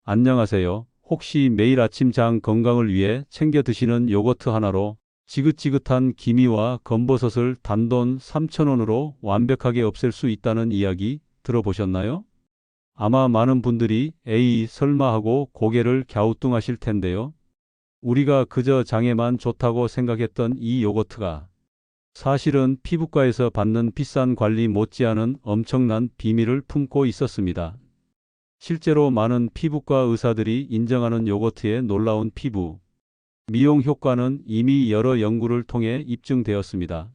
안녕하세요. 혹시 매일 아침 장 건강을 위해 챙겨 드시는 요거트 하나로 지긋지긋한 기미와 검버섯을 단돈 3,000원으로 완벽하게 없앨 수 있다는 이야기 들어보셨나요? 아마 많은 분들이 에이 설마 하고 고개를 갸우뚱하실 텐데요. 우리가 그저 장에만 좋다고 생각했던 이 요거트가 사실은 피부과에서 받는 비싼 관리 못지않은 엄청난 비밀을 품고 있었습니다. 실제로 많은 피부과 의사들이 인정하는 요거트의 놀라운 피부 미용 효과는 이미 여러 연구를 통해 입증되었습니다.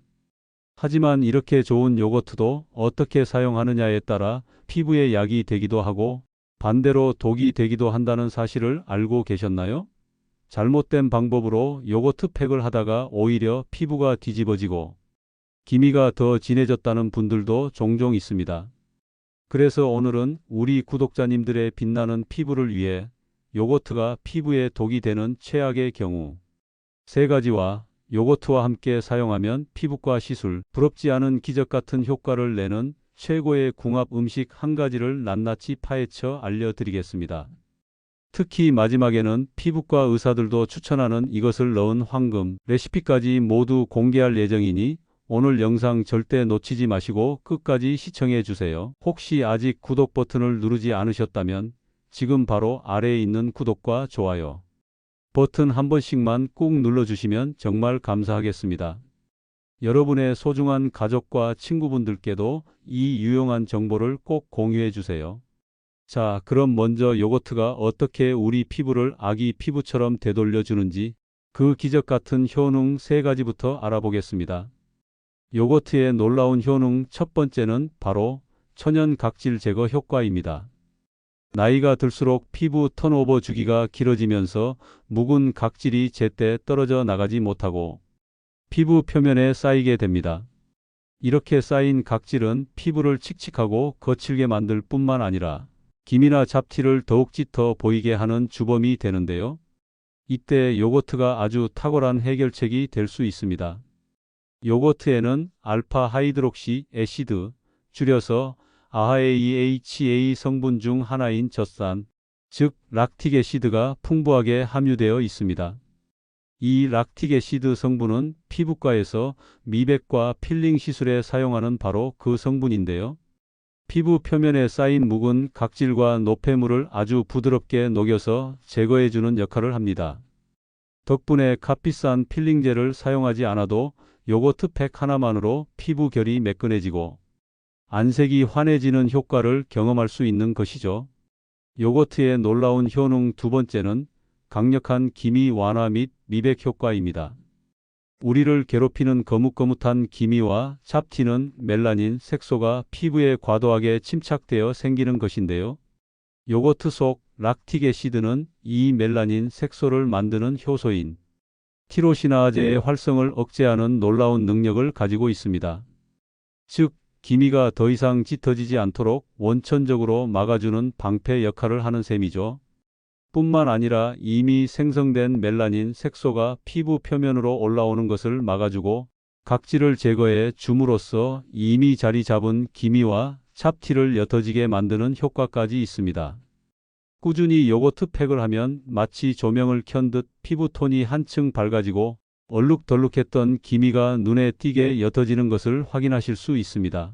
하지만 이렇게 좋은 요거트도 어떻게 사용하느냐에 따라 피부에 약이 되기도 하고 반대로 독이 되기도 한다는 사실을 알고 계셨나요? 잘못된 방법으로 요거트 팩을 하다가 오히려 피부가 뒤집어지고 기미가 더 진해졌다는 분들도 종종 있습니다. 그래서 오늘은 우리 구독자님들의 빛나는 피부를 위해 요거트가 피부에 독이 되는 최악의 경우 세 가지와 요거트와 함께 사용하면 피부과 시술, 부럽지 않은 기적 같은 효과를 내는 최고의 궁합 음식 한 가지를 낱낱이 파헤쳐 알려드리겠습니다. 특히 마지막에는 피부과 의사들도 추천하는 이것을 넣은 황금 레시피까지 모두 공개할 예정이니 오늘 영상 절대 놓치지 마시고 끝까지 시청해 주세요. 혹시 아직 구독 버튼을 누르지 않으셨다면 지금 바로 아래에 있는 구독과 좋아요 버튼 한 번씩만 꾹 눌러주시면 정말 감사하겠습니다. 여러분의 소중한 가족과 친구분들께도 이 유용한 정보를 꼭 공유해 주세요. 자, 그럼 먼저 요거트가 어떻게 우리 피부를 아기 피부처럼 되돌려 주는지 그 기적 같은 효능 세 가지부터 알아보겠습니다. 요거트의 놀라운 효능 첫 번째는 바로 천연 각질 제거 효과입니다. 나이가 들수록 피부 턴오버 주기가 길어지면서 묵은 각질이 제때 떨어져 나가지 못하고 피부 표면에 쌓이게 됩니다. 이렇게 쌓인 각질은 피부를 칙칙하고 거칠게 만들 뿐만 아니라 기미나 잡티를 더욱 짙어 보이게 하는 주범이 되는데요. 이때 요거트가 아주 탁월한 해결책이 될 수 있습니다. 요거트에는 알파 하이드록시 애시드, 줄여서 AHA 성분 중 하나인 젖산, 즉 락틱 애시드가 풍부하게 함유되어 있습니다. 이 락틱 애시드 성분은 피부과에서 미백과 필링 시술에 사용하는 바로 그 성분인데요. 피부 표면에 쌓인 묵은 각질과 노폐물을 아주 부드럽게 녹여서 제거해주는 역할을 합니다. 덕분에 값비싼 필링젤을 사용하지 않아도 요거트 팩 하나만으로 피부 결이 매끈해지고 안색이 환해지는 효과를 경험할 수 있는 것이죠. 요거트의 놀라운 효능 두 번째는 강력한 기미 완화 및 미백 효과입니다. 우리를 괴롭히는 거뭇거뭇한 기미와 잡티는 멜라닌 색소가 피부에 과도하게 침착되어 생기는 것인데요. 요거트 속 락틱 애시드는 이 멜라닌 색소를 만드는 효소인 티로시나아제의 활성을 억제하는 놀라운 능력을 가지고 있습니다. 즉, 기미가 더 이상 짙어지지 않도록 원천적으로 막아주는 방패 역할을 하는 셈이죠. 뿐만 아니라 이미 생성된 멜라닌 색소가 피부 표면으로 올라오는 것을 막아주고 각질을 제거해 줌으로써 이미 자리 잡은 기미와 잡티를 옅어지게 만드는 효과까지 있습니다. 꾸준히 요거트 팩을 하면 마치 조명을 켠 듯 피부톤이 한층 밝아지고 얼룩덜룩했던 기미가 눈에 띄게 옅어지는 것을 확인하실 수 있습니다.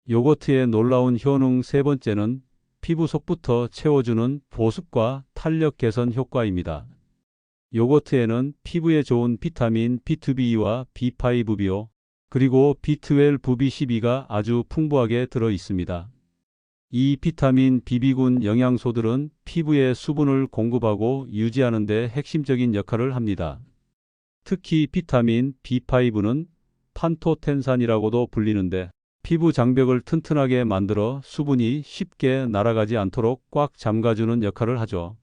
요거트의 놀라운 효능 세 번째는 피부 속부터 채워주는 보습과 탄력 개선 효과입니다. 요거트에는 피부에 좋은 비타민 B2B와 B5비오 그리고 B12, B12가 아주 풍부하게 들어 있습니다. 이 비타민 B비군 영양소들은 피부에 수분을 공급하고 유지하는 데 핵심적인 역할을 합니다. 특히 비타민 B5는 판토텐산이라고도 불리는데 피부 장벽을 튼튼하게 만들어 수분이 쉽게 날아가지 않도록 꽉 잠가주는 역할을 하죠.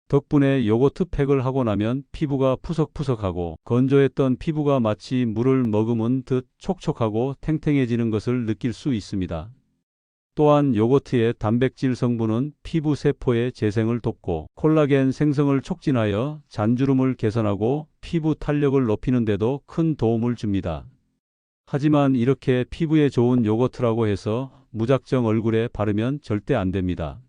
덕분에 요거트 팩을 하고 나면 피부가 푸석푸석하고 건조했던 피부가 마치 물을 머금은 듯 촉촉하고 탱탱해지는 것을 느낄 수 있습니다. 또한 요거트의 단백질 성분은 피부 세포의 재생을 돕고 콜라겐 생성을 촉진하여 잔주름을 개선하고 피부 탄력을 높이는 데도 큰 도움을 줍니다. 하지만 이렇게 피부에 좋은 요거트라고 해서 무작정 얼굴에 바르면 절대 안 됩니다.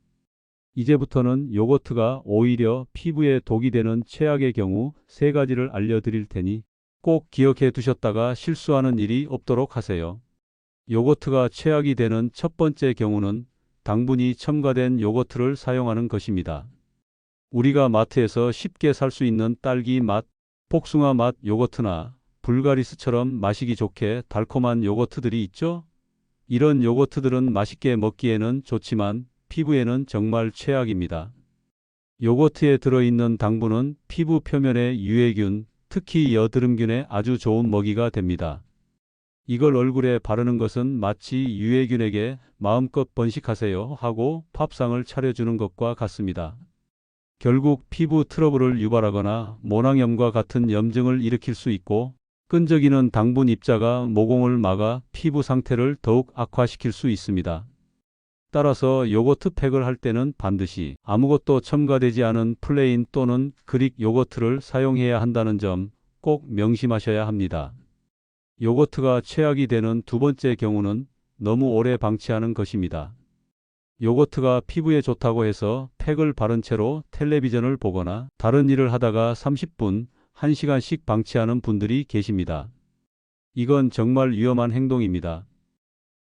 이제부터는 요거트가 오히려 피부에 독이 되는 최악의 경우 세 가지를 알려드릴 테니 꼭 기억해 두셨다가 실수하는 일이 없도록 하세요. 요거트가 최악이 되는 첫 번째 경우는 당분이 첨가된 요거트를 사용하는 것입니다. 우리가 마트에서 쉽게 살 수 있는 딸기 맛, 복숭아 맛 요거트나 불가리스처럼 마시기 좋게 달콤한 요거트들이 있죠? 이런 요거트들은 맛있게 먹기에는 좋지만 피부에는 정말 최악입니다. 요거트에 들어있는 당분은 피부 표면의 유해균, 특히 여드름균에 아주 좋은 먹이가 됩니다. 이걸 얼굴에 바르는 것은 마치 유해균에게 마음껏 번식하세요 하고 밥상을 차려주는 것과 같습니다. 결국 피부 트러블을 유발하거나 모낭염과 같은 염증을 일으킬 수 있고 끈적이는 당분 입자가 모공을 막아 피부 상태를 더욱 악화시킬 수 있습니다. 따라서 요거트 팩을 할 때는 반드시 아무것도 첨가되지 않은 플레인 또는 그릭 요거트를 사용해야 한다는 점 꼭 명심하셔야 합니다. 요거트가 최악이 되는 두 번째 경우는 너무 오래 방치하는 것입니다. 요거트가 피부에 좋다고 해서 팩을 바른 채로 텔레비전을 보거나 다른 일을 하다가 30분, 1시간씩 방치하는 분들이 계십니다. 이건 정말 위험한 행동입니다.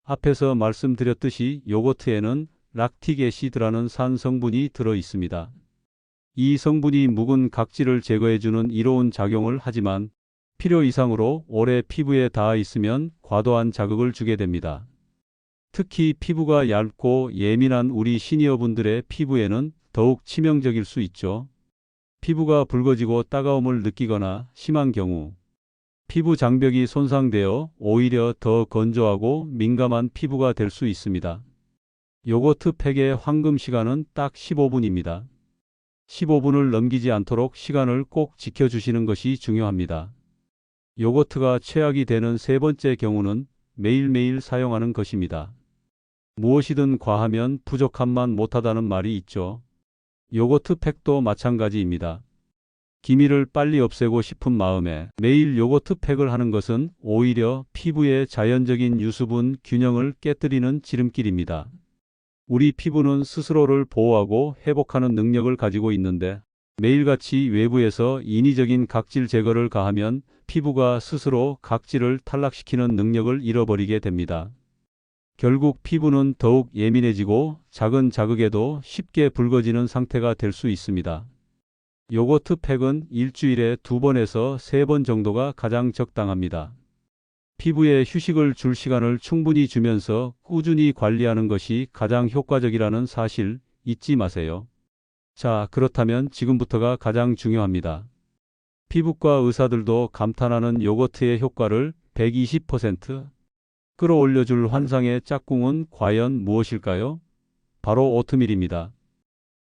앞에서 말씀드렸듯이 요거트에는 락틱 애시드라는 산 성분이 들어 있습니다. 이 성분이 묵은 각질을 제거해주는 이로운 작용을 하지만 필요 이상으로 오래 피부에 닿아 있으면 과도한 자극을 주게 됩니다. 특히 피부가 얇고 예민한 우리 시니어분들의 피부에는 더욱 치명적일 수 있죠. 피부가 붉어지고 따가움을 느끼거나 심한 경우 피부 장벽이 손상되어 오히려 더 건조하고 민감한 피부가 될 수 있습니다. 요거트 팩의 황금 시간은 딱 15분입니다. 15분을 넘기지 않도록 시간을 꼭 지켜주시는 것이 중요합니다. 요거트가 최악이 되는 세 번째 경우는 매일매일 사용하는 것입니다. 무엇이든 과하면 부족함만 못하다는 말이 있죠. 요거트 팩도 마찬가지입니다. 기미를 빨리 없애고 싶은 마음에 매일 요거트 팩을 하는 것은 오히려 피부의 자연적인 유수분 균형을 깨뜨리는 지름길입니다. 우리 피부는 스스로를 보호하고 회복하는 능력을 가지고 있는데 매일같이 외부에서 인위적인 각질 제거를 가하면 피부가 스스로 각질을 탈락시키는 능력을 잃어버리게 됩니다. 결국 피부는 더욱 예민해지고 작은 자극에도 쉽게 붉어지는 상태가 될 수 있습니다. 요거트 팩은 일주일에 2번에서 3번 정도가 가장 적당합니다. 피부에 휴식을 줄 시간을 충분히 주면서 꾸준히 관리하는 것이 가장 효과적이라는 사실 잊지 마세요. 자, 그렇다면 지금부터가 가장 중요합니다. 피부과 의사들도 감탄하는 요거트의 효과를 120% 끌어올려줄 환상의 짝꿍은 과연 무엇일까요? 바로 오트밀입니다.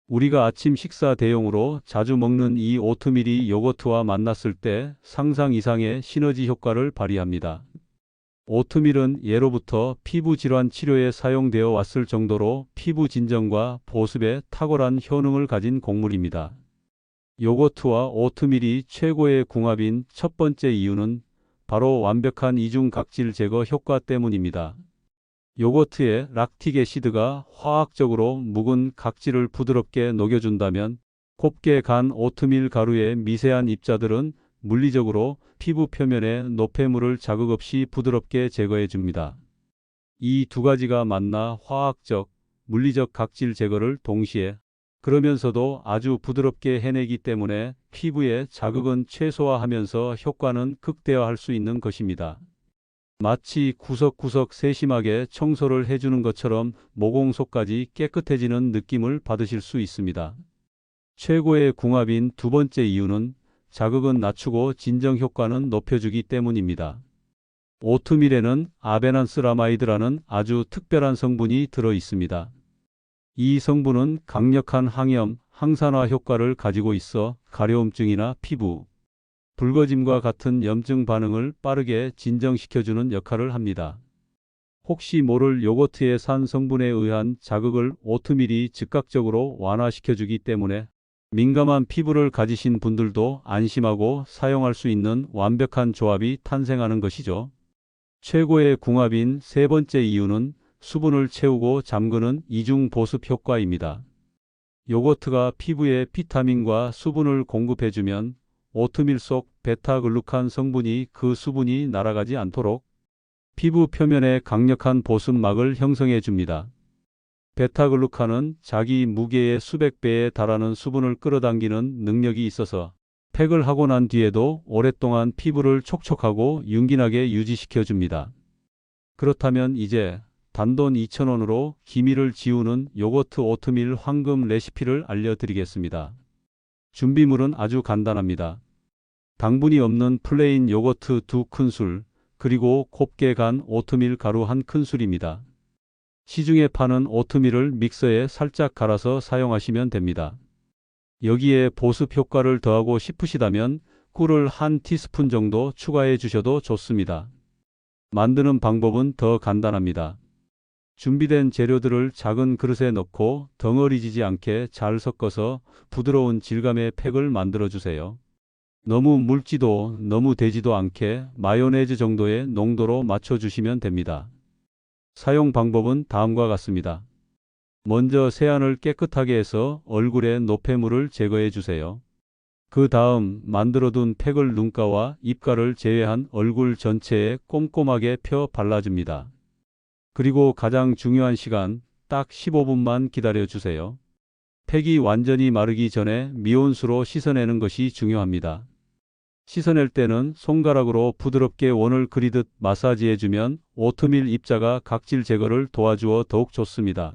우리가 아침 식사 대용으로 자주 먹는 이 오트밀이 요거트와 만났을 때 상상 이상의 시너지 효과를 발휘합니다. 오트밀은 예로부터 피부 질환 치료에 사용되어 왔을 정도로 피부 진정과 보습에 탁월한 효능을 가진 곡물입니다. 요거트와 오트밀이 최고의 궁합인 첫 번째 이유는 바로 완벽한 이중 각질 제거 효과 때문입니다. 요거트의 락틱 애시드가 화학적으로 묵은 각질을 부드럽게 녹여준다면 곱게 간 오트밀 가루의 미세한 입자들은 물리적으로 피부 표면의 노폐물을 자극 없이 부드럽게 제거해 줍니다. 이 두 가지가 만나 화학적, 물리적 각질 제거를 동시에 그러면서도 아주 부드럽게 해내기 때문에 피부의 자극은 최소화하면서 효과는 극대화할 수 있는 것입니다. 마치 구석구석 세심하게 청소를 해주는 것처럼 모공 속까지 깨끗해지는 느낌을 받으실 수 있습니다. 최고의 궁합인 두 번째 이유는 자극은 낮추고 진정 효과는 높여주기 때문입니다. 오트밀에는 아베난스라마이드라는 아주 특별한 성분이 들어 있습니다. 이 성분은 강력한 항염, 항산화 효과를 가지고 있어 가려움증이나 피부 붉어짐과 같은 염증 반응을 빠르게 진정시켜주는 역할을 합니다. 혹시 모를 요거트의 산 성분에 의한 자극을 오트밀이 즉각적으로 완화시켜주기 때문에 민감한 피부를 가지신 분들도 안심하고 사용할 수 있는 완벽한 조합이 탄생하는 것이죠. 최고의 궁합인 세 번째 이유는 수분을 채우고 잠그는 이중 보습 효과입니다. 요거트가 피부에 비타민과 수분을 공급해주면 오트밀 속 베타글루칸 성분이 그 수분이 날아가지 않도록 피부 표면에 강력한 보습막을 형성해 줍니다. 베타글루칸은 자기 무게의 수백 배에 달하는 수분을 끌어당기는 능력이 있어서 팩을 하고 난 뒤에도 오랫동안 피부를 촉촉하고 윤기나게 유지시켜 줍니다. 그렇다면 이제 단돈 2,000원으로 기미를 지우는 요거트 오트밀 황금 레시피를 알려드리겠습니다. 준비물은 아주 간단합니다. 당분이 없는 플레인 요거트 2큰술, 그리고 곱게 간 오트밀 가루 1큰술입니다. 시중에 파는 오트밀을 믹서에 살짝 갈아서 사용하시면 됩니다. 여기에 보습 효과를 더하고 싶으시다면 꿀을 1티스푼 정도 추가해 주셔도 좋습니다. 만드는 방법은 더 간단합니다. 준비된 재료들을 작은 그릇에 넣고 덩어리지지 않게 잘 섞어서 부드러운 질감의 팩을 만들어 주세요. 너무 묽지도 너무 되지도 않게 마요네즈 정도의 농도로 맞춰주시면 됩니다. 사용 방법은 다음과 같습니다. 먼저 세안을 깨끗하게 해서 얼굴에 노폐물을 제거해 주세요. 그 다음 만들어둔 팩을 눈가와 입가를 제외한 얼굴 전체에 꼼꼼하게 펴 발라줍니다. 그리고 가장 중요한 시간, 딱 15분만 기다려 주세요. 팩이 완전히 마르기 전에 미온수로 씻어내는 것이 중요합니다. 씻어낼 때는 손가락으로 부드럽게 원을 그리듯 마사지해주면 오트밀 입자가 각질 제거를 도와주어 더욱 좋습니다.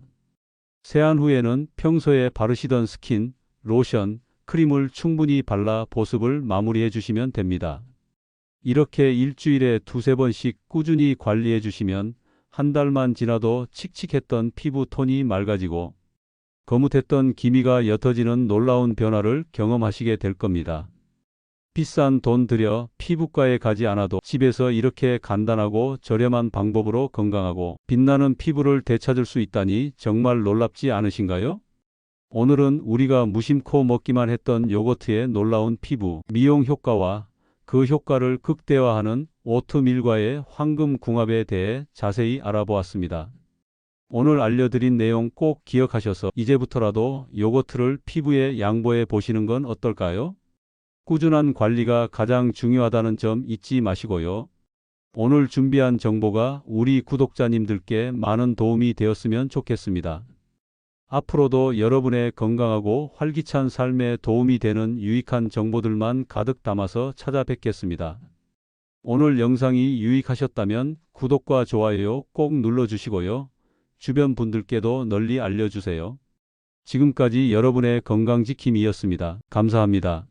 세안 후에는 평소에 바르시던 스킨, 로션, 크림을 충분히 발라 보습을 마무리해 주시면 됩니다. 이렇게 일주일에 2~3번씩 꾸준히 관리해 주시면 한 달만 지나도 칙칙했던 피부 톤이 맑아지고 거뭇했던 기미가 옅어지는 놀라운 변화를 경험하시게 될 겁니다. 비싼 돈 들여 피부과에 가지 않아도 집에서 이렇게 간단하고 저렴한 방법으로 건강하고 빛나는 피부를 되찾을 수 있다니 정말 놀랍지 않으신가요? 오늘은 우리가 무심코 먹기만 했던 요거트의 놀라운 피부 미용 효과와 그 효과를 극대화하는 오트밀과의 황금 궁합에 대해 자세히 알아보았습니다. 오늘 알려드린 내용 꼭 기억하셔서 이제부터라도 요거트를 피부에 양보해 보시는 건 어떨까요? 꾸준한 관리가 가장 중요하다는 점 잊지 마시고요. 오늘 준비한 정보가 우리 구독자님들께 많은 도움이 되었으면 좋겠습니다. 앞으로도 여러분의 건강하고 활기찬 삶에 도움이 되는 유익한 정보들만 가득 담아서 찾아뵙겠습니다. 오늘 영상이 유익하셨다면 구독과 좋아요 꼭 눌러주시고요. 주변 분들께도 널리 알려주세요. 지금까지 여러분의 건강지킴이였습니다. 감사합니다.